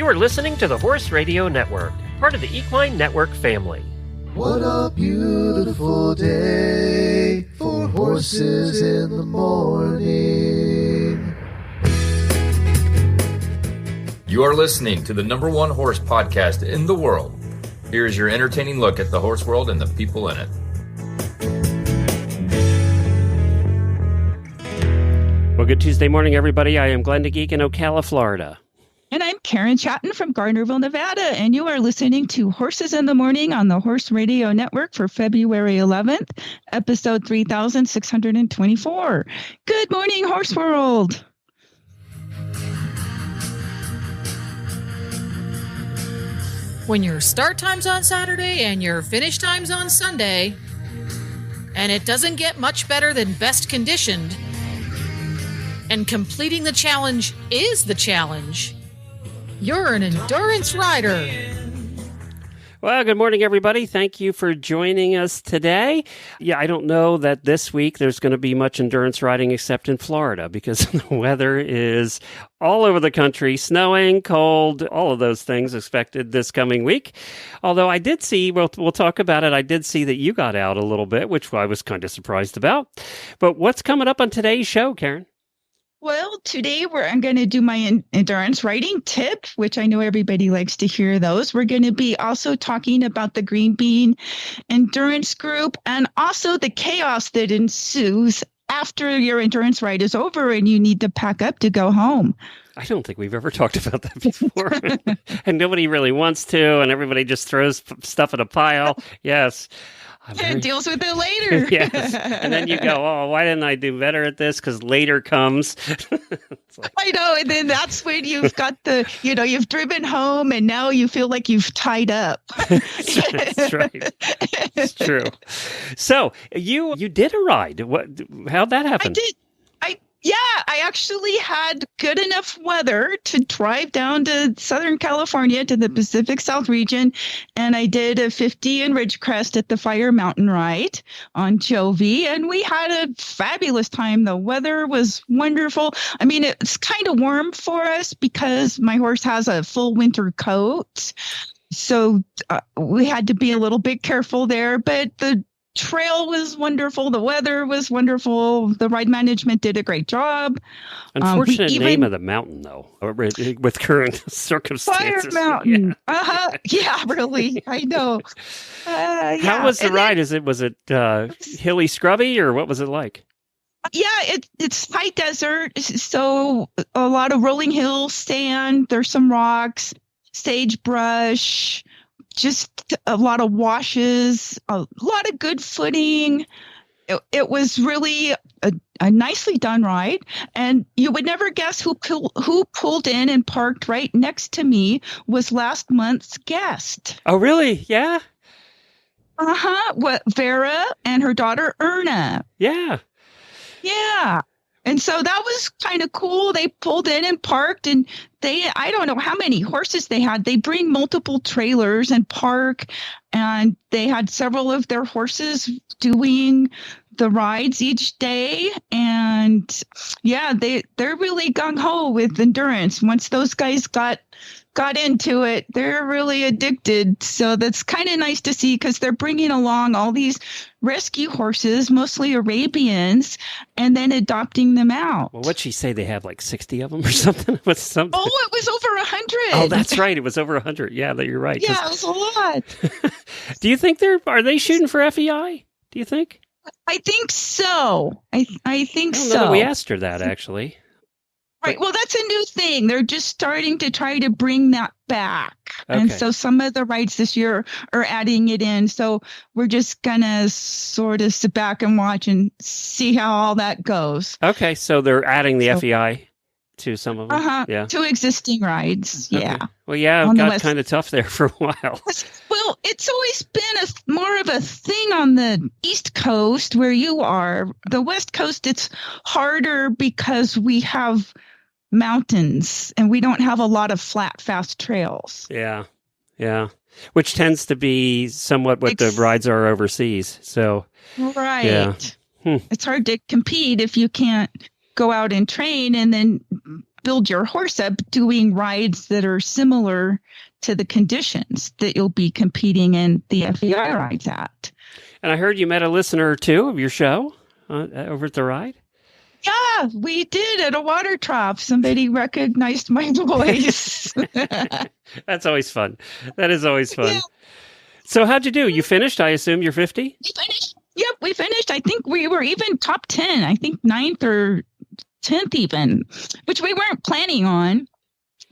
You are listening to the Horse Radio Network, part of the Equine Network family. What a beautiful day for horses in the morning. You are listening to the #1 horse podcast in the world. Here is your entertaining look at the horse world and the people in it. Well, good Tuesday morning, everybody. I am Glenn DeGeek in Ocala, Florida. And I'm Karen Chatton from Gardnerville, Nevada, and you are listening to Horses in the Morning on the Horse Radio Network for February 11th, episode 3624. Good morning, Horse World. When your start time's on Saturday and your finish time's on Sunday, and it doesn't get much better than best conditioned, and completing the challenge is the challenge, you're an endurance rider. Well, good morning, everybody. Thank you for joining us today. Yeah, I don't know that this week there's going to be much endurance riding except in Florida because the weather is all over the country, snowing, cold, all of those things expected this coming week. Although I did see, we'll talk about it, I did see that you got out a little bit, which I was kind of surprised about. But what's coming up on today's show, Karen? Well, today I'm going to do my endurance riding tip, which I know everybody likes to hear those. We're going to be also talking about the Green Bean Endurance Group and also the chaos that ensues after your endurance ride is over and you need to pack up to go home. I don't think we've ever talked about that before. And nobody really wants to, and everybody just throws stuff in a pile. Yes. And deals with it later. Yes. And then you go, oh, why didn't I do better at this? Because later comes. I know. And then that's when you've got you've driven home and now you feel like you've tied up. That's right. It's true. So you did a ride. How'd that happen? I did. I actually had good enough weather to drive down to Southern California to the Pacific South region. And I did a 50 in Ridgecrest at the Fire Mountain Ride on Jovi. And we had a fabulous time. The weather was wonderful. I mean, it's kind of warm for us because my horse has a full winter coat. So we had to be a little bit careful there. But the trail was wonderful. The weather was wonderful. The ride management did a great job. Unfortunate name of the mountain, though, with current circumstances. Fire Mountain. Yeah. Yeah, really. I know. How was the ride? Was it hilly, scrubby, or what was it like? Yeah, it's high desert, so a lot of rolling hills, sand. There's some rocks, sagebrush. Just a lot of washes, a lot of good footing. It was really a nicely done ride. And you would never guess who pulled in and parked right next to me was last month's guest. Oh, really? Yeah? Uh-huh. Vera and her daughter, Erna. Yeah. Yeah. And so that was kind of cool. They pulled in and parked, and I don't know how many horses they had. They bring multiple trailers and park, and they had several of their horses doing the rides each day. And yeah, they're really gung-ho with endurance. Once those guys got into it, they're really addicted. So that's kind of nice to see because they're bringing along all these rescue horses, mostly Arabians, and then adopting them out. Well, what'd she say? They have like 60 of them or something? Oh, it was over 100. Oh, that's right. It was over 100. Yeah, you're right. Yeah, it was a lot. Do you think are they shooting for FEI? Do you think? I think so. I think I don't so. know that we asked her that, actually. Right. Well, that's a new thing. They're just starting to try to bring that back. Okay. And so some of the rides this year are adding it in. So we're just going to sort of sit back and watch and see how all that goes. Okay. So they're adding the FEI to some of them? Uh-huh. Yeah. To existing rides. Yeah. Okay. Well, yeah, it got kind of tough there for a while. Well, it's always been more of a thing on the East Coast where you are. The West Coast, it's harder because we have mountains and we don't have a lot of flat, fast trails. Yeah. Yeah. Which tends to be somewhat what the rides are overseas. So, right. Yeah. It's hard to compete if you can't go out and train and then build your horse up doing rides that are similar to the conditions that you'll be competing in the FEI rides at. And I heard you met a listener or two of your show over at the ride. Yeah, we did at a water trough. Somebody recognized my voice. That's always fun. That is always fun. Yeah. So how'd you do? You finished? I assume you're 50? We finished. Yep, we finished. I think we were even top 10. I think 9th or 10th even, which we weren't planning on.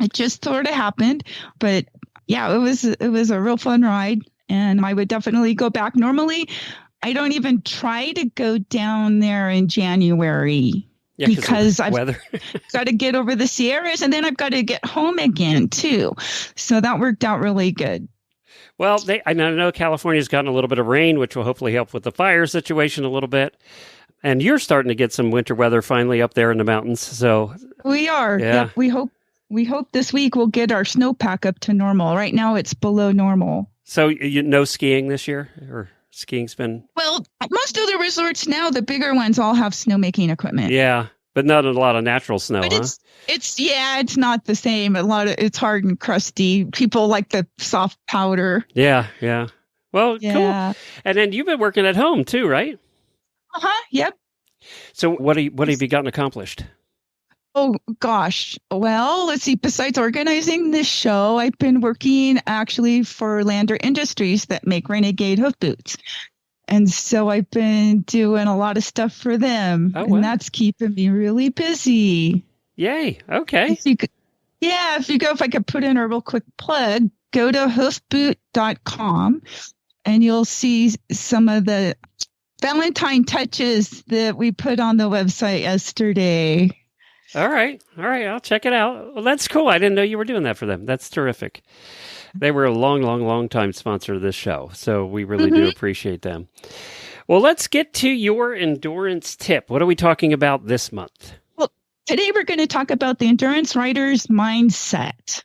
It just sort of happened. But yeah, it was a real fun ride. And I would definitely go back. Normally, I don't even try to go down there in January because I've got to get over the Sierras and then I've got to get home again too. So that worked out really good. Well, I know California's gotten a little bit of rain, which will hopefully help with the fire situation a little bit. And you're starting to get some winter weather finally up there in the mountains. So we are. Yeah. Yep, we hope this week we'll get our snowpack up to normal. Right now it's below normal. So no skiing this year, or skiing's been? Well, most of the resorts now, the bigger ones, all have snowmaking equipment. Yeah, but not a lot of natural snow, but huh? It's not the same. It's hard and crusty. People like the soft powder. Yeah. Well, yeah. Cool. And then you've been working at home too, right? Yep. So what have you gotten accomplished? Oh, gosh. Well, let's see. Besides organizing this show, I've been working actually for Lander Industries that make Renegade hoof boots. And so I've been doing a lot of stuff for them. Oh, wow. And that's keeping me really busy. Yay. Okay. If I could put in a real quick plug, go to hoofboot.com and you'll see some of the Valentine touches that we put on the website yesterday. All right. I'll check it out. Well, that's cool. I didn't know you were doing that for them. That's terrific. They were a long time sponsor of this show, so we really do appreciate them. Well, let's get to your endurance tip. What are we talking about this month? Well, today we're going to talk about the endurance rider's mindset,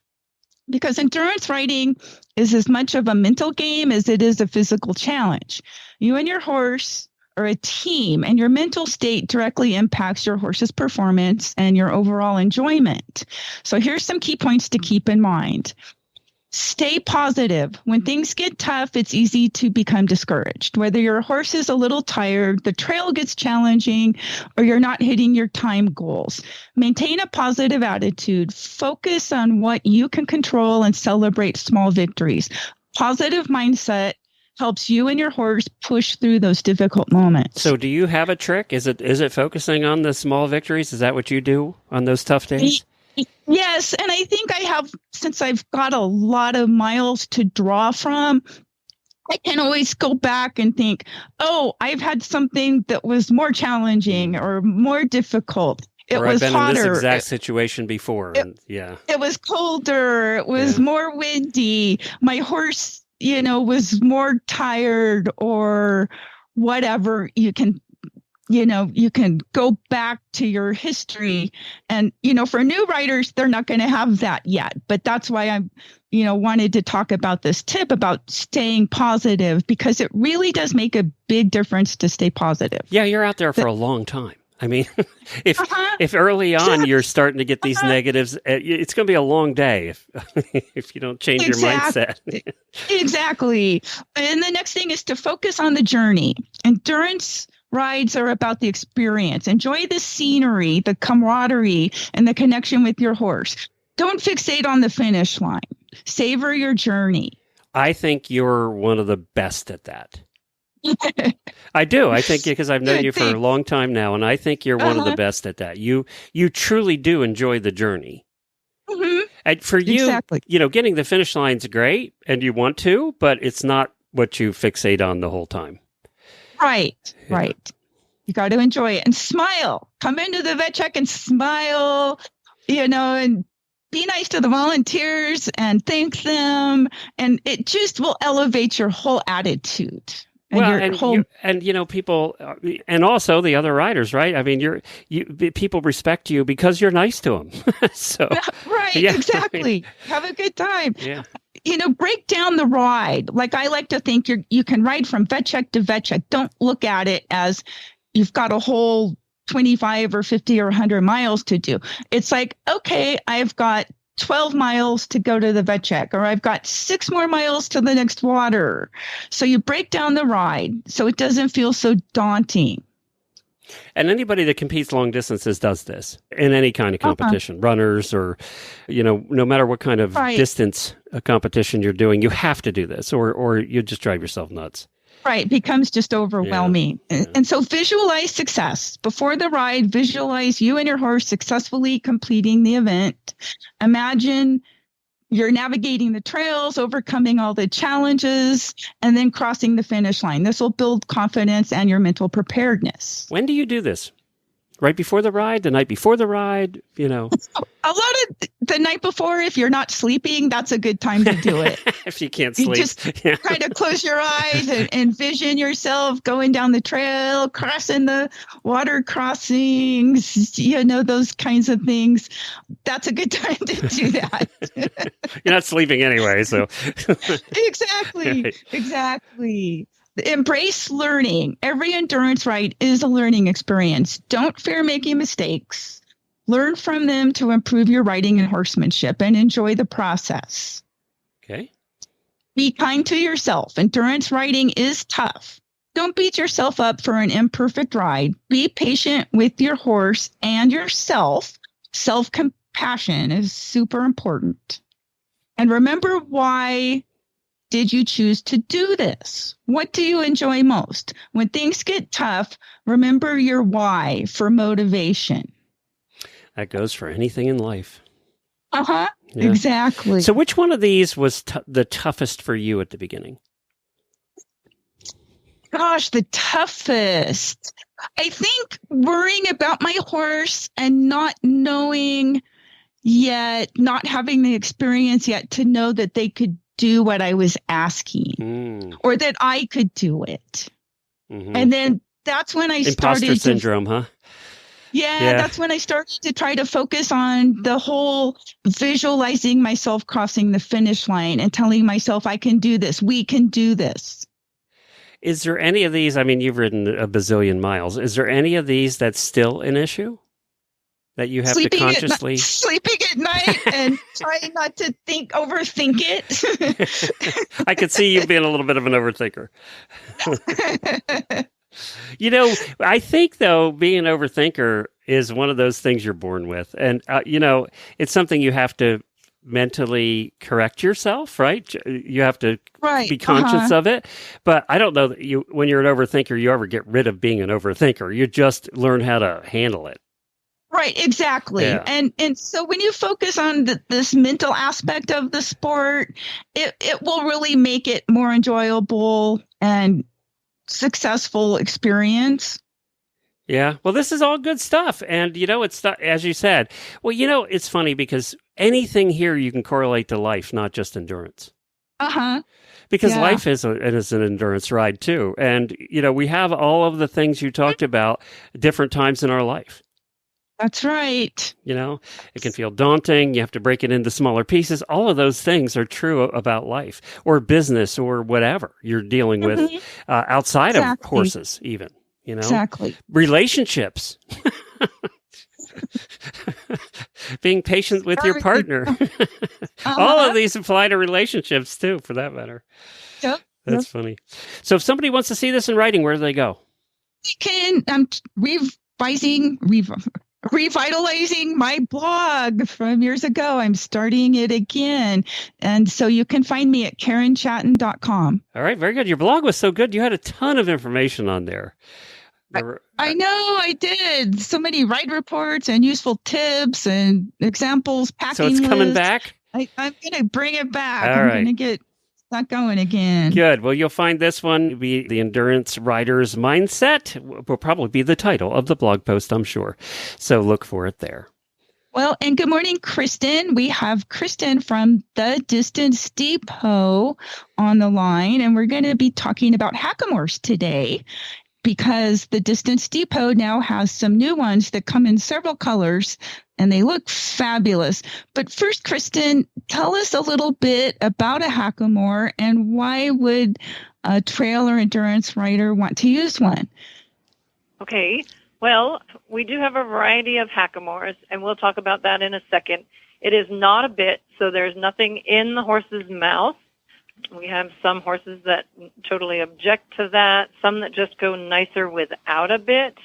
because endurance riding is as much of a mental game as it is a physical challenge. You and your horse are a team, and your mental state directly impacts your horse's performance and your overall enjoyment. So here's some key points to keep in mind. Stay positive. When things get tough, it's easy to become discouraged. Whether your horse is a little tired, the trail gets challenging, or you're not hitting your time goals. Maintain a positive attitude. Focus on what you can control and celebrate small victories. Positive mindset helps you and your horse push through those difficult moments. So do you have a trick? Is it focusing on the small victories? Is that what you do on those tough days? Yes, and I think I have, since I've got a lot of miles to draw from, I can always go back and think, oh, I've had something that was more challenging or more difficult. It was I've been hotter. in this exact situation before. It was colder. It was more windy. My horse, was more tired or whatever. You can go back to your history and, for new riders, they're not going to have that yet. But that's why I'm, wanted to talk about this tip about staying positive, because it really does make a big difference to stay positive. Yeah, you're out there for a long time. I mean, if early on you're starting to get these negatives, it's going to be a long day if you don't change your mindset. Exactly. And the next thing is to focus on the journey. Endurance rides are about the experience. Enjoy the scenery, the camaraderie, and the connection with your horse. Don't fixate on the finish line. Savor your journey. I think you're one of the best at that. I do. I think because I've known you for a long time now, and I think you're one of the best at that. You truly do enjoy the journey. Mm-hmm. And for you, exactly. Getting the finish line's great, and you want to, but it's not what you fixate on the whole time. Right. You got to enjoy it and smile. Come into the vet check and smile, and be nice to the volunteers and thank them. And it just will elevate your whole attitude. People, and also the other riders, right? I mean, people respect you because you're nice to them. So, right, exactly. Have a good time. Yeah. Break down the ride. Like I like to think you can ride from vet check to vet check. Don't look at it as you've got a whole 25 or 50 or 100 miles to do. It's like, okay, I've got 12 miles to go to the vet check, or I've got 6 more miles to the next water. So you break down the ride so it doesn't feel so daunting. And anybody that competes long distances does this in any kind of competition, runners or, no matter what kind of distance competition you're doing, you have to do this or you just drive yourself nuts. Right. It becomes just overwhelming. Yeah. And so visualize success. Before the ride, visualize you and your horse successfully completing the event. Imagine you're navigating the trails, overcoming all the challenges, and then crossing the finish line. This will build confidence and your mental preparedness. When do you do this? Right before the ride, the night before the ride, A lot of the night before, if you're not sleeping, that's a good time to do it. If you can't sleep. You just kind of close your eyes and envision yourself going down the trail, crossing the water crossings, those kinds of things. That's a good time to do that. You're not sleeping anyway, so. Exactly. Right. Exactly. Embrace learning. Every endurance ride is a learning experience. Don't fear making mistakes. Learn from them to improve your riding and horsemanship and enjoy the process. Okay. Be kind to yourself. Endurance riding is tough. Don't beat yourself up for an imperfect ride. Be patient with your horse and yourself. Self-compassion is super important. And remember, why did you choose to do this? What do you enjoy most? When things get tough, remember your why for motivation. That goes for anything in life. Yeah. Exactly. So which one of these was the toughest for you at the beginning? Gosh, the toughest. I think worrying about my horse and not knowing yet, not having the experience yet to know that they could do what I was asking or that I could do it. Mm-hmm. And then that's when I started Imposter syndrome, huh? Yeah, that's when I started to try to focus on the whole visualizing myself crossing the finish line and telling myself I can do this. We can do this. Is there any of these? I mean, you've ridden a bazillion miles. Is there any of these that's still an issue that you have to consciously sleeping at night and trying not to overthink it? I could see you being a little bit of an overthinker. I think, though, being an overthinker is one of those things you're born with. And, it's something you have to mentally correct yourself, right? You have to be conscious of it. But I don't know that when you're an overthinker, you ever get rid of being an overthinker. You just learn how to handle it. Right, exactly. Yeah. And so when you focus on this mental aspect of the sport, it will really make it more enjoyable and successful experience. Yeah. Well, this is all good stuff. And, it's not, as you said, it's funny because anything here you can correlate to life, not just endurance. Because life is an endurance ride too. And, we have all of the things you talked about different times in our life. That's right. It can feel daunting. You have to break it into smaller pieces. All of those things are true about life or business or whatever you're dealing with outside of horses even, Exactly. Relationships. Being patient with your partner. All of these apply to relationships too, for that matter. Yep. That's funny. So if somebody wants to see this in writing, where do they go? They can revitalizing my blog from years ago. I'm starting it again. And so you can find me at KarenChatton.com. All right. Very good. Your blog was so good. You had a ton of information on there. I know I did. So many ride reports and useful tips and examples, packing So it's coming lists. back? I'm going to bring it back. All right. I'm going to get not going again. Good. Well, you'll find this one be the Endurance Rider's Mindset. Will probably be the title of the blog post, I'm sure. So look for it there. Well, and good morning, Kristen. We have Kristen from the Distance Depot on the line, and we're going to be talking about hackamores today because the Distance Depot now has some new ones that come in several colors, and they look fabulous. But first, Kristen, tell us a little bit about a hackamore and why would a trail or endurance rider want to use one? Okay. Well, we do have a variety of hackamores, and we'll talk about that in a second. It is not a bit, so there's nothing in the horse's mouth. We have some horses that totally object to that, some that just go nicer without a bit.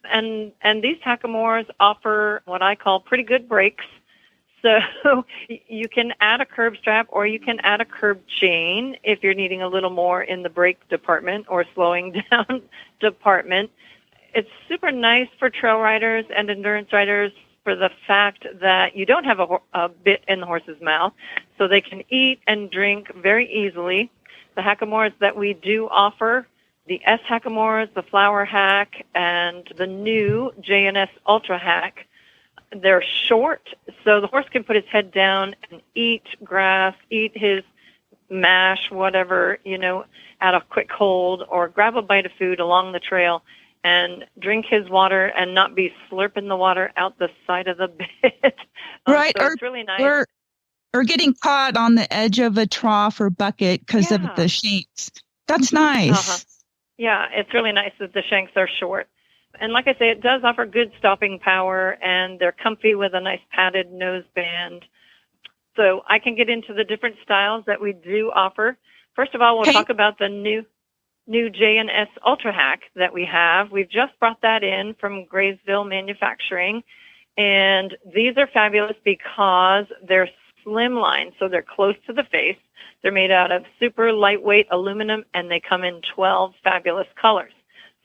And these hackamores offer what I call pretty good brakes. So you can add a curb strap or you can add a curb chain if you're needing a little more in the brake department or slowing down department. It's super nice for trail riders and endurance riders for the fact that you don't have a bit in the horse's mouth, so they can eat and drink very easily. The hackamores that we do offer, the S hackamores, the Flower Hack, and the new J&S Ultra Hack, they're short, so the horse can put his head down and eat grass, eat his mash, whatever, at a quick hold, or grab a bite of food along the trail and drink his water and not be slurping the water out the side of the bit. Right. So it's really nice. Or getting caught on the edge of a trough or bucket because of the shanks. That's nice. Yeah, it's really nice that the shanks are short. And like I say, it does offer good stopping power, and they're comfy with a nice padded noseband. So I can get into the different styles that we do offer. First of all, we'll talk about the new J&S Ultra Hack that we have. We've just brought that in from Graysville Manufacturing, and these are fabulous because they're slimline, so they're close to the face. They're made out of super lightweight aluminum, and they come in 12 fabulous colors.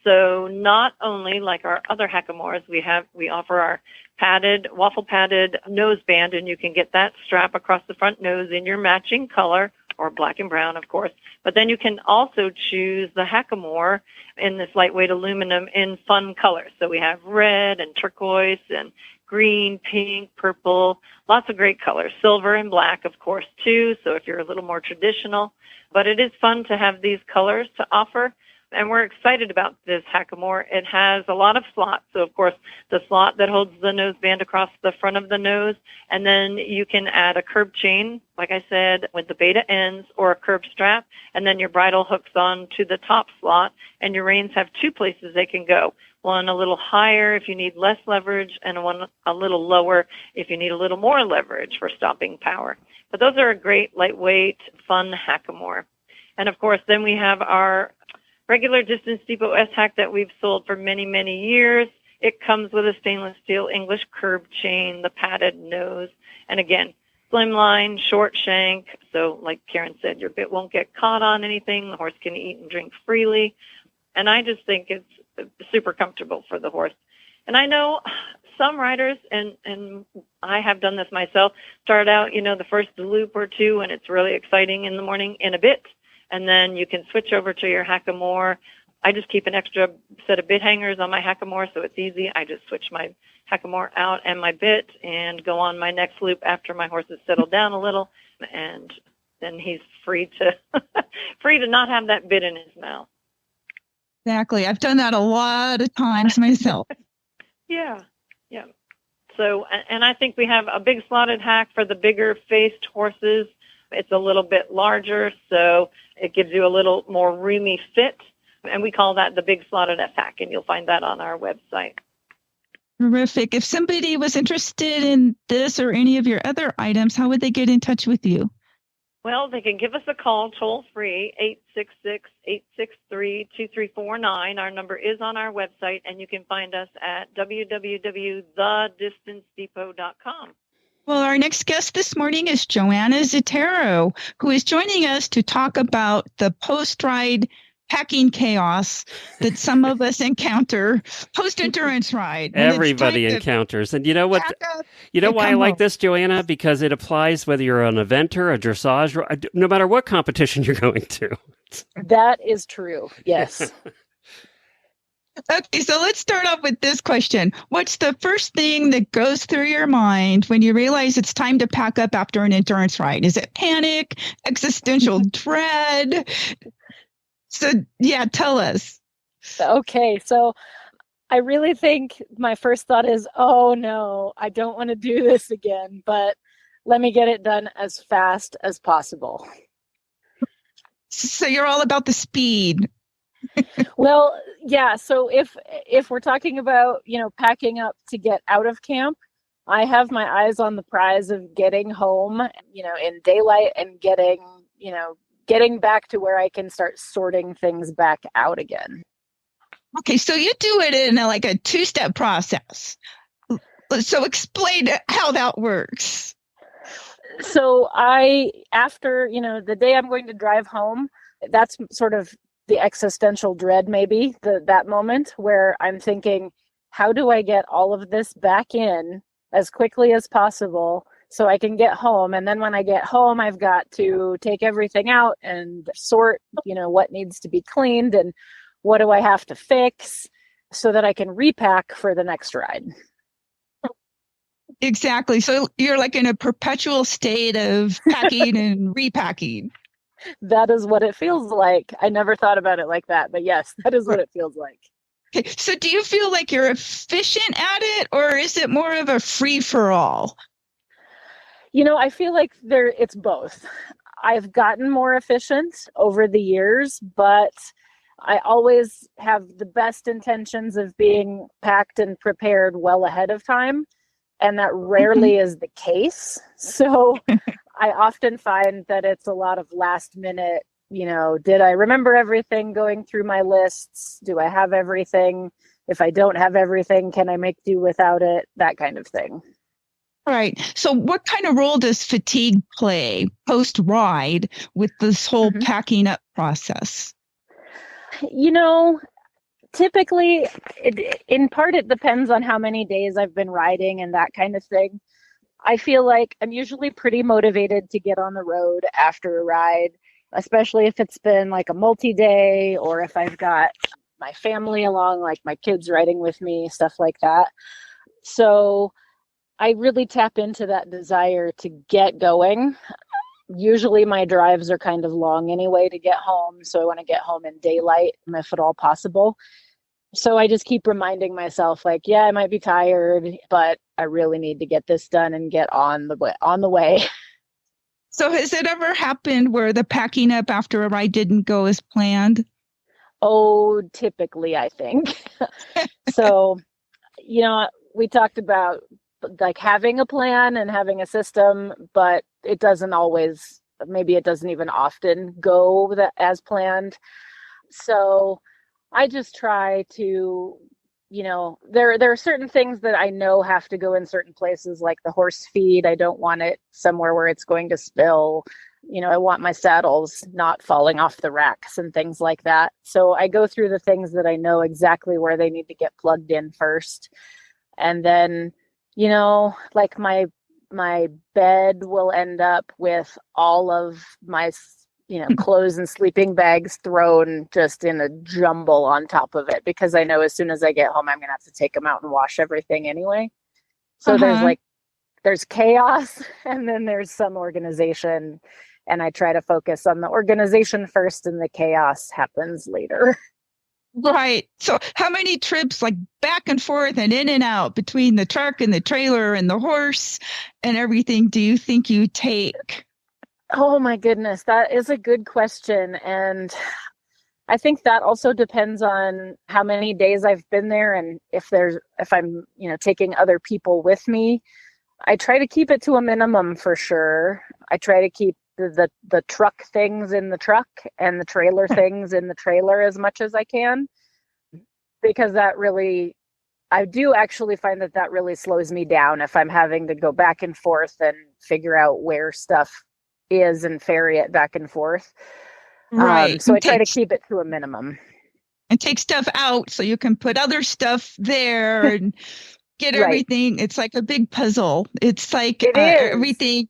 So not only like our other hackamores, we offer our waffle padded noseband, and you can get that strap across the front nose in your matching color, or black and brown, of course. But then you can also choose the hackamore in this lightweight aluminum in fun colors. So we have red and turquoise and green, pink, purple, lots of great colors. Silver and black, of course, too, so if you're a little more traditional. But it is fun to have these colors to offer. And we're excited about this hackamore. It has a lot of slots. So, of course, the slot that holds the noseband across the front of the nose. And then you can add a curb chain, like I said, with the beta ends, or a curb strap. And then your bridle hooks on to the top slot. And your reins have two places they can go. One a little higher if you need less leverage, and one a little lower if you need a little more leverage for stopping power. But those are a great, lightweight, fun hackamore. And, of course, then we have our regular distance depot S-Hack that we've sold for many, many years. It comes with a stainless steel English curb chain, the padded nose, and again, slimline, short shank. So like Karen said, your bit won't get caught on anything. The horse can eat and drink freely. And I just think it's super comfortable for the horse. And I know some riders, and I have done this myself, start out, the first loop or two, and it's really exciting in the morning in a bit. And then you can switch over to your hackamore. I just keep an extra set of bit hangers on my hackamore, so it's easy. I just switch my hackamore out and my bit and go on my next loop after my horse has settled down a little, and then he's free to not have that bit in his mouth. Exactly. I've done that a lot of times myself. Yeah. So, and I think we have a big slotted hack for the bigger faced horses. It's a little bit larger, so it gives you a little more roomy fit. And we call that the big slotted S-Hack, and you'll find that on our website. Terrific. If somebody was interested in this or any of your other items, how would they get in touch with you? Well, they can give us a call toll-free, 866-863-2349. Our number is on our website, and you can find us at www.thedistancedepot.com. Well, our next guest this morning is Joanna Ziettero, who is joining us to talk about the post-ride packing chaos that some of us encounter post-endurance ride. Everybody encounters. And you know what? You know why I like this, Joanna? Because it applies whether you're an eventer, a dressage, no matter what competition you're going to. That is true. Yes. Okay, so let's start off with this question. What's the first thing that goes through your mind when you realize it's time to pack up after an endurance ride? Is it panic, existential dread? So, yeah, tell us. Okay, so I really think my first thought is, oh no, I don't want to do this again, but let me get it done as fast as possible. So you're all about the speed. Well, yeah. So if we're talking about, packing up to get out of camp, I have my eyes on the prize of getting home, in daylight and getting back to where I can start sorting things back out again. Okay, so you do it in like a two-step process. So explain how that works. So after, the day I'm going to drive home, that's sort of the existential dread, maybe that moment where I'm thinking, how do I get all of this back in as quickly as possible so I can get home? And then when I get home, I've got to take everything out and sort, what needs to be cleaned and what do I have to fix so that I can repack for the next ride. Exactly. So you're like in a perpetual state of packing and repacking. That is what it feels like. I never thought about it like that, but yes, that is what it feels like. Okay. So do you feel like you're efficient at it, or is it more of a free-for-all? I feel like it's both. I've gotten more efficient over the years, but I always have the best intentions of being packed and prepared well ahead of time. And that rarely is the case. So I often find that it's a lot of last minute, did I remember everything going through my lists? Do I have everything? If I don't have everything, can I make do without it? That kind of thing. All right. So what kind of role does fatigue play post-ride with this whole packing up process? Typically, in part, it depends on how many days I've been riding and that kind of thing. I feel like I'm usually pretty motivated to get on the road after a ride, especially if it's been like a multi-day or if I've got my family along, like my kids riding with me, stuff like that. So I really tap into that desire to get going. Usually my drives are kind of long anyway to get home. So I want to get home in daylight if at all possible. So I just keep reminding myself like, yeah, I might be tired, but I really need to get this done and get on the way. So has it ever happened where the packing up after a ride didn't go as planned? Oh, typically, I think. So, we talked about like having a plan and having a system, but it doesn't always, maybe it doesn't even often go as planned. So I just try to, there are certain things that I know have to go in certain places, like the horse feed. I don't want it somewhere where it's going to spill. I want my saddles not falling off the racks and things like that. So I go through the things that I know exactly where they need to get plugged in first. And then, like my bed will end up with all of my, clothes and sleeping bags thrown just in a jumble on top of it, because I know as soon as I get home, I'm going to have to take them out and wash everything anyway. So there's chaos and then there's some organization, and I try to focus on the organization first and the chaos happens later. Right. So how many trips like back and forth and in and out between the truck and the trailer and the horse and everything do you think you take? Oh my goodness, that is a good question. And I think that also depends on how many days I've been there and if I'm, taking other people with me. I try to keep it to a minimum for sure. I try to keep the truck things in the truck and the trailer things in the trailer as much as I can, because I do actually find that really slows me down if I'm having to go back and forth and figure out where stuff is and ferry it back and forth. Right. So I try to keep it to a minimum. And take stuff out so you can put other stuff there and get Right. everything. It's like a big puzzle. It's like everything,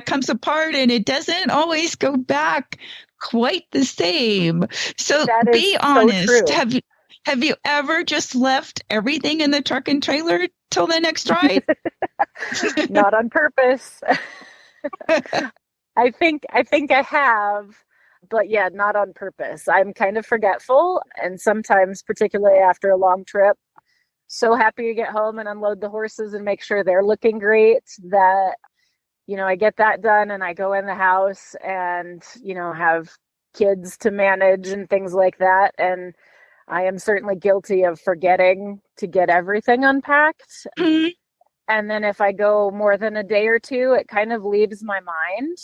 comes apart and it doesn't always go back quite the same. So be honest. So true. Have you ever just left everything in the truck and trailer till the next ride? Not on purpose. I think I have, but yeah, not on purpose. I'm kind of forgetful, and sometimes, particularly after a long trip, so happy to get home and unload the horses and make sure they're looking great that, I get that done and I go in the house and, have kids to manage and things like that. And I am certainly guilty of forgetting to get everything unpacked. Mhm. And then if I go more than a day or two, it kind of leaves my mind.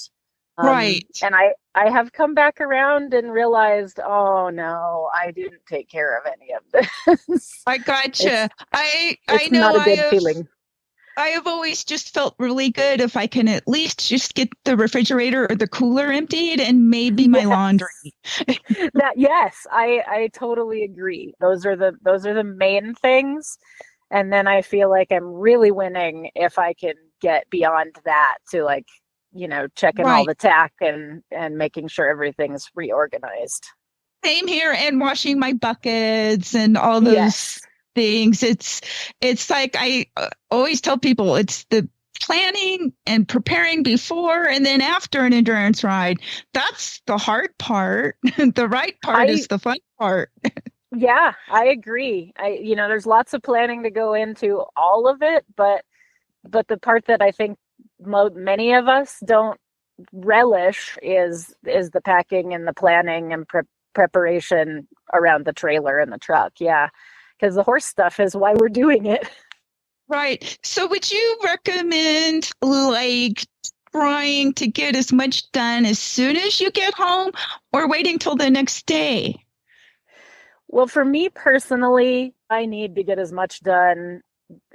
Right. And I have come back around and realized, oh no, I didn't take care of any of this. I gotcha. I It's know not a good feeling. I have always just felt really good if I can at least just get the refrigerator or the cooler emptied and maybe my laundry. Yes, I totally agree. Those are the main things. And then I feel like I'm really winning if I can get beyond that to like, checking all Right. the tack and making sure everything's reorganized. Same here, and washing my buckets and all those Yes. things. It's like I always tell people it's the planning and preparing before and then after an endurance ride. That's the hard part. The right part is the fun part. Yeah, I agree. There's lots of planning to go into all of it, but the part that I think many of us don't relish is the packing and the planning and preparation around the trailer and the truck. Yeah, because the horse stuff is why we're doing it. Right. So would you recommend like trying to get as much done as soon as you get home or waiting till the next day? Well, for me personally, I need to get as much done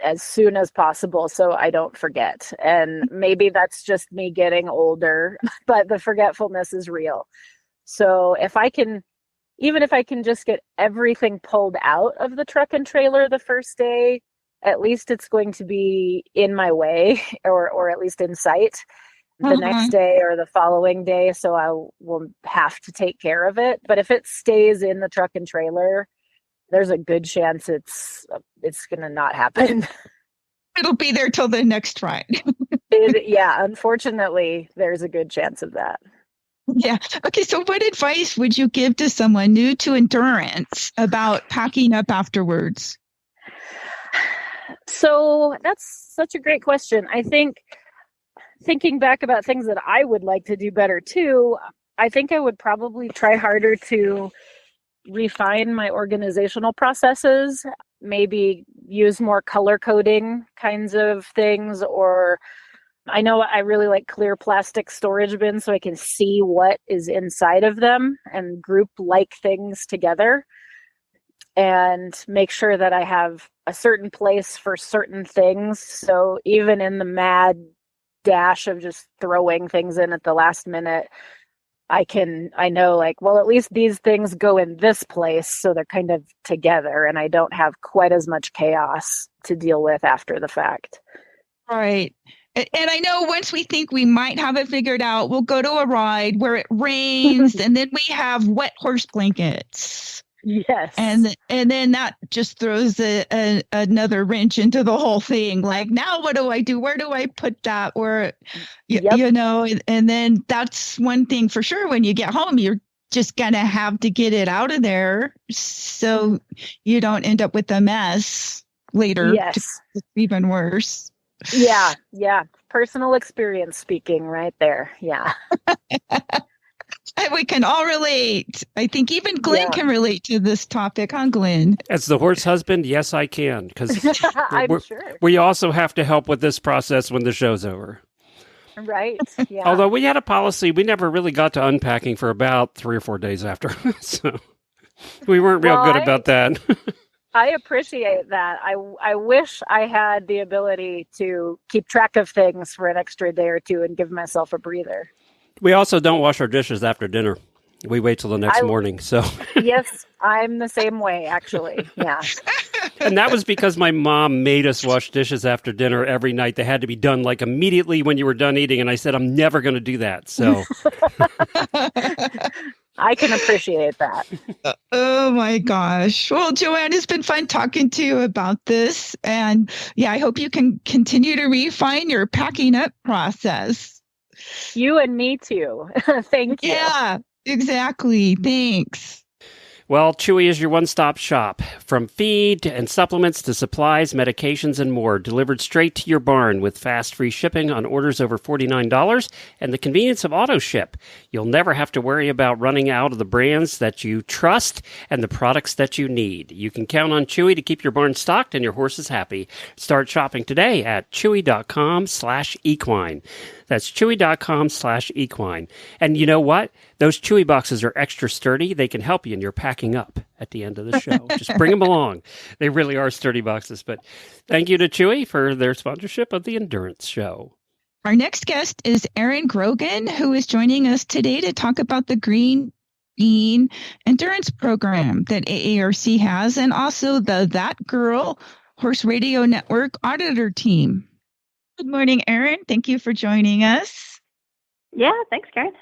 as soon as possible so I don't forget. And maybe that's just me getting older, but the forgetfulness is real. So even if I can just get everything pulled out of the truck and trailer the first day, at least it's going to be in my way or at least in sight the next day or the following day. So I will have to take care of it. But if it stays in the truck and trailer, there's a good chance it's going to not happen. It'll be there till the next ride. Yeah, unfortunately, there's a good chance of that. Yeah. Okay. So what advice would you give to someone new to endurance about packing up afterwards? So that's such a great question. I think thinking back about things that I would like to do better too, I think I would probably try harder to refine my organizational processes, maybe use more color coding kinds of things, or I know I really like clear plastic storage bins so I can see what is inside of them and group like things together and make sure that I have a certain place for certain things. So even in the mad dash of just throwing things in at the last minute, I know like, well, at least these things go in this place. So they're kind of together and I don't have quite as much chaos to deal with after the fact. Right. And I know once we think we might have it figured out, we'll go to a ride where it rains and then we have wet horse blankets. Yes. And then that just throws another wrench into the whole thing. Like, now what do I do? Where do I put that? Or, and then that's one thing for sure. When you get home, you're just going to have to get it out of there so you don't end up with a mess later. Yes. It's even worse. Yeah. Personal experience speaking right there. Yeah. We can all relate. I think even Glenn can relate to this topic, huh, Glenn? As the horse husband, yes, I can. Because I'm sure. We also have to help with this process when the show's over. Right. Yeah. Although we had a policy, we never really got to unpacking for about 3 or 4 days after. So we weren't real good about that. I appreciate that. I wish I had the ability to keep track of things for an extra day or two and give myself a breather. We also don't wash our dishes after dinner. We wait till the next morning. So yes, I'm the same way, actually. Yeah. And that was because my mom made us wash dishes after dinner every night. They had to be done like immediately when you were done eating. And I said, I'm never going to do that. So I can appreciate that. Oh my gosh. Well, Joanna, it's been fun talking to you about this. And yeah, I hope you can continue to refine your packing up process. You and me too. Thank you. Yeah, exactly. Thanks. Well, Chewy is your one-stop shop. From feed and supplements to supplies, medications, and more, delivered straight to your barn with fast free shipping on orders over $49 and the convenience of auto ship. You'll never have to worry about running out of the brands that you trust and the products that you need. You can count on Chewy to keep your barn stocked and your horses happy. Start shopping today at chewy.com/equine. That's chewy.com/equine. And you know what? Those Chewy boxes are extra sturdy. They can help you in your packing up at the end of the show. Just bring them along. They really are sturdy boxes. But thank you to Chewy for their sponsorship of the Endurance Show. Our next guest is Erin Grogan, who is joining us today to talk about the Green Bean Endurance Program that AARC has, and also the That Girl Horse Radio Network Auditor Team. Good morning, Erin. Thank you for joining us. Yeah, thanks, Karen.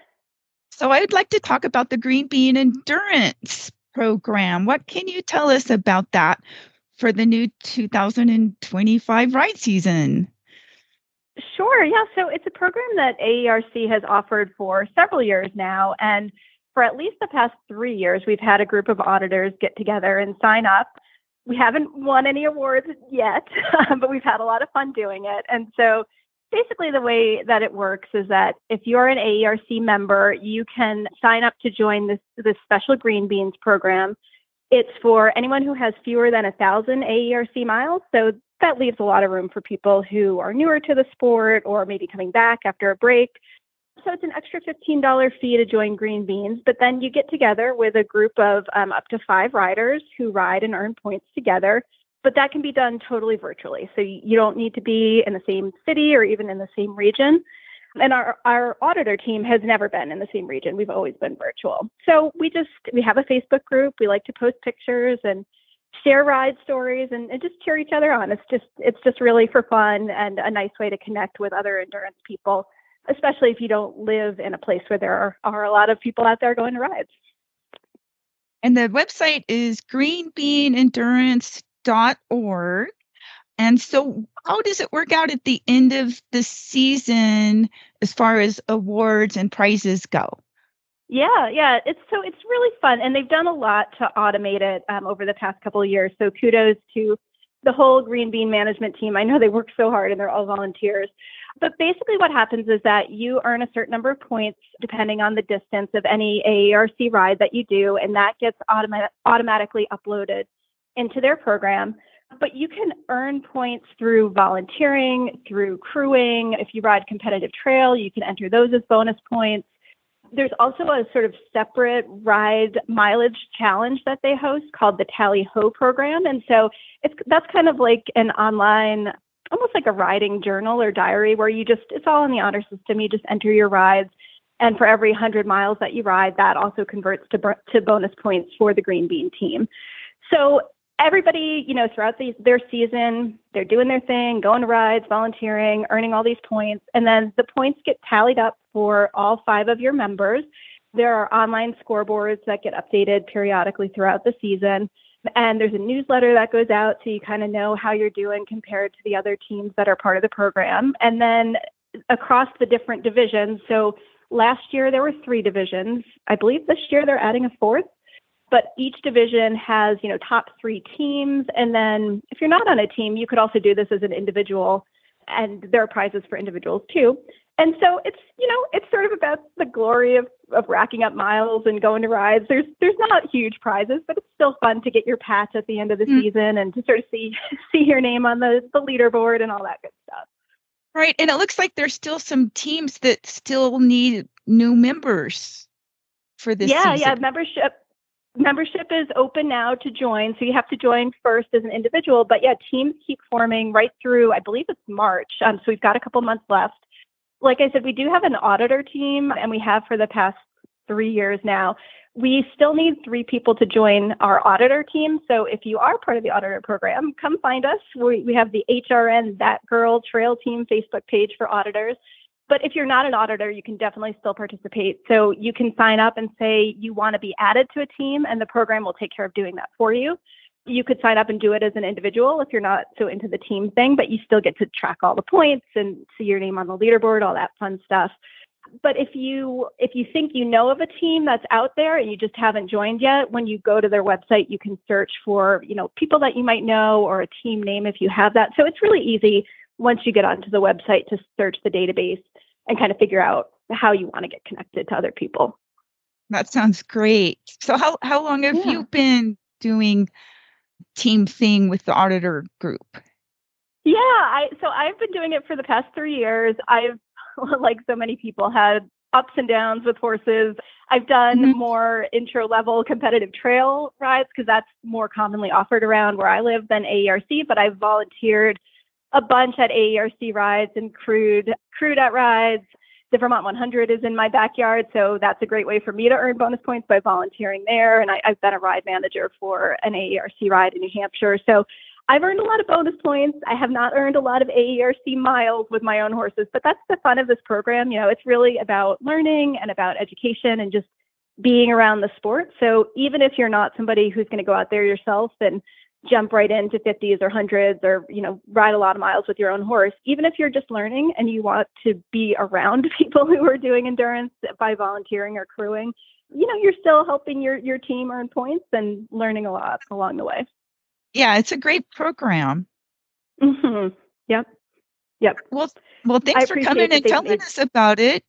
So I'd like to talk about the Green Bean Endurance Program. What can you tell us about that for the new 2025 ride season? Sure. Yeah. So it's a program that AERC has offered for several years now. And for at least the past 3 years, we've had a group of auditors get together and sign up. We haven't won any awards yet, but we've had a lot of fun doing it. And so basically the way that it works is that if you're an AERC member, you can sign up to join this special Green Beans program. It's for anyone who has fewer than 1,000 AERC miles. So that leaves a lot of room for people who are newer to the sport or maybe coming back after a break. So it's an extra $15 fee to join Green Beans, but then you get together with a group of up to 5 riders who ride and earn points together, but that can be done totally virtually. So you don't need to be in the same city or even in the same region. And our auditor team has never been in the same region. We've always been virtual. So we have a Facebook group. We like to post pictures and share ride stories and just cheer each other on. It's just really for fun and a nice way to connect with other endurance people, especially if you don't live in a place where there are a lot of people out there going to rides. And the website is greenbeanendurance.org. And so how does it work out at the end of the season as far as awards and prizes go? Yeah. It's really fun. And they've done a lot to automate it over the past couple of years. So kudos to the whole Green Bean management team. I know they work so hard and they're all volunteers. But basically what happens is that you earn a certain number of points depending on the distance of any AARC ride that you do, and that gets automatically uploaded into their program. But you can earn points through volunteering, through crewing. If you ride competitive trail, you can enter those as bonus points. There's also a sort of separate ride mileage challenge that they host called the Tally Ho program. And so that's kind of like an online, almost like a riding journal or diary where it's all in the honor system. You just enter your rides. And for every 100 miles that you ride, that also converts to bonus points for the Green Bean team. So everybody, throughout their season, they're doing their thing, going to rides, volunteering, earning all these points. And then the points get tallied up for all 5 of your members. There are online scoreboards that get updated periodically throughout the season. And there's a newsletter that goes out so you kind of know how you're doing compared to the other teams that are part of the program. And then across the different divisions, so last year there were 3 divisions. I believe this year they're adding a 4th. But each division has, top 3 teams. And then if you're not on a team, you could also do this as an individual. And there are prizes for individuals too. And so it's sort of about the glory of racking up miles and going to rides. There's not huge prizes, but it's still fun to get your patch at the end of the season and to sort of see your name on the leaderboard and all that good stuff. Right. And it looks like there's still some teams that still need new members for this season. Yeah. Membership is open now to join. So you have to join first as an individual. But yeah, teams keep forming right through, I believe it's March. So we've got a couple months left. Like I said, we do have an auditor team, and we have for the past 3 years now. We still need 3 people to join our auditor team. So if you are part of the auditor program, come find us. We have the HRN That Girl Trail Team Facebook page for auditors. But if you're not an auditor, you can definitely still participate. So you can sign up and say you want to be added to a team, and the program will take care of doing that for you. You could sign up and do it as an individual if you're not so into the team thing, but you still get to track all the points and see your name on the leaderboard, all that fun stuff. But if you think you know of a team that's out there and you just haven't joined yet, when you go to their website, you can search for, people that you might know or a team name if you have that. So it's really easy once you get onto the website to search the database and kind of figure out how you want to get connected to other people. That sounds great. So how long have you been doing team thing with the auditor group? Yeah, so I've been doing it for the past 3 years. I've, like so many people, had ups and downs with horses. I've done more intro-level competitive trail rides because that's more commonly offered around where I live than AERC, but I've volunteered a bunch at AERC rides and crewed at rides. The Vermont 100 is in my backyard, so that's a great way for me to earn bonus points by volunteering there. And I've been a ride manager for an AERC ride in New Hampshire. So I've earned a lot of bonus points. I have not earned a lot of AERC miles with my own horses, but that's the fun of this program. It's really about learning and about education and just being around the sport. So even if you're not somebody who's going to go out there yourself and jump right into 50s or 100s or, ride a lot of miles with your own horse, even if you're just learning and you want to be around people who are doing endurance by volunteering or crewing, you're still helping your team earn points and learning a lot along the way. Yeah, it's a great program. Mm-hmm. Yep. Well, thanks for coming and telling us about it.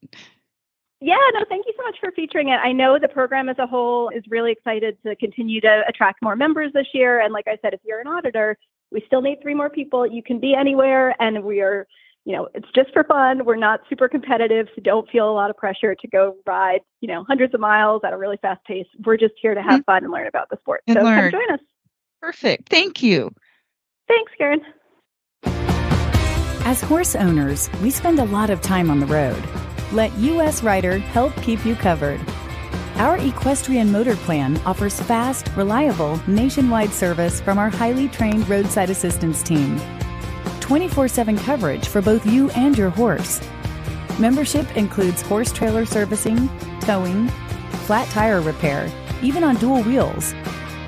Yeah, no, thank you so much for featuring it. I know the program as a whole is really excited to continue to attract more members this year. And like I said, if you're an auditor, we still need 3 more people. You can be anywhere, and we are, it's just for fun. We're not super competitive, so don't feel a lot of pressure to go ride, hundreds of miles at a really fast pace. We're just here to have fun and learn about the sport. So come join us. Perfect. Thank you. Thanks, Karen. As horse owners, we spend a lot of time on the road. Let US Rider help keep you covered. Our equestrian motor plan offers fast, reliable, nationwide service from our highly trained roadside assistance team. 24/7 coverage for both you and your horse. Membership includes horse trailer servicing, towing, flat tire repair, even on dual wheels,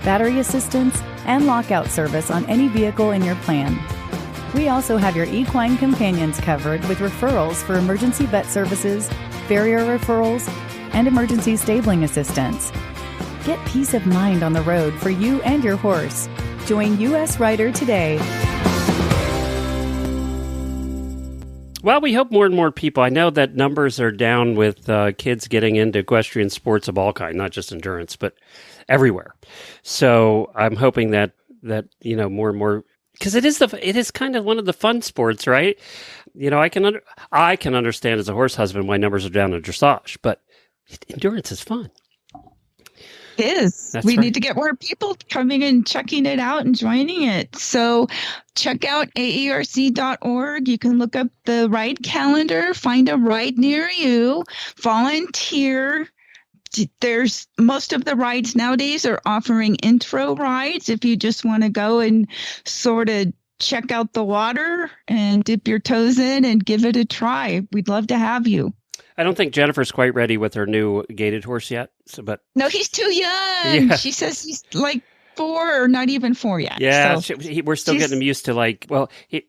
battery assistance, and lockout service on any vehicle in your plan. We also have your equine companions covered with referrals for emergency vet services, farrier referrals, and emergency stabling assistance. Get peace of mind on the road for you and your horse. Join US Rider today. Well, we hope more and more people. I know that numbers are down with kids getting into equestrian sports of all kinds, not just endurance, but everywhere. So I'm hoping that more and more, because it is kind of one of the fun sports, right? I can understand as a horse husband why numbers are down in dressage, but endurance is fun. It is. We need to get more people coming and checking it out and joining it. So check out aerc.org. You can look up the ride calendar, find a ride near you, volunteer. There's most of the rides nowadays are offering intro rides. If you just want to go and sort of check out the water and dip your toes in and give it a try, we'd love to have you. I don't think Jennifer's quite ready with her new gaited horse yet. No, he's too young. Yeah. She says he's like 4 or not even 4 yet. Yeah, so we're still getting him used to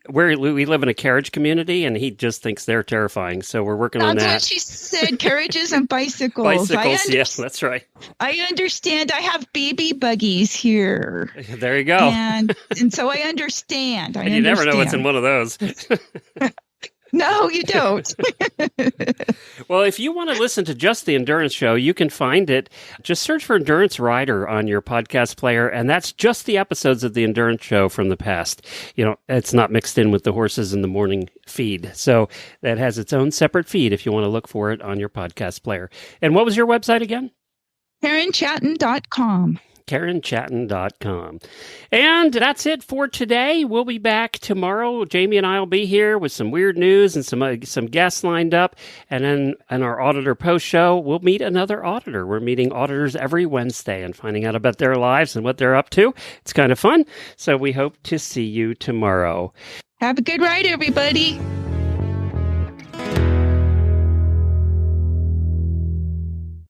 we live in a carriage community, and he just thinks they're terrifying. So we're working on that. That's what she said, carriages and bicycles. Bicycles, yes, that's right. I understand. I have baby buggies here. There you go. And so I understand. You never know what's in one of those. No, you don't. Well, if you want to listen to just the Endurance Show, you can find it. Just search for Endurance Rider on your podcast player, and that's just the episodes of the Endurance Show from the past. It's not mixed in with the horses in the morning feed. So that has its own separate feed if you want to look for it on your podcast player. And what was your website again? KarenChatton.com. KarenChatton.com. And that's it for today. We'll be back tomorrow. Jamie and I will be here with some weird news and some guests lined up. And then in our auditor post show, we'll meet another auditor. We're meeting auditors every Wednesday and finding out about their lives and what they're up to. It's kind of fun. So we hope to see you tomorrow. Have a good ride, everybody.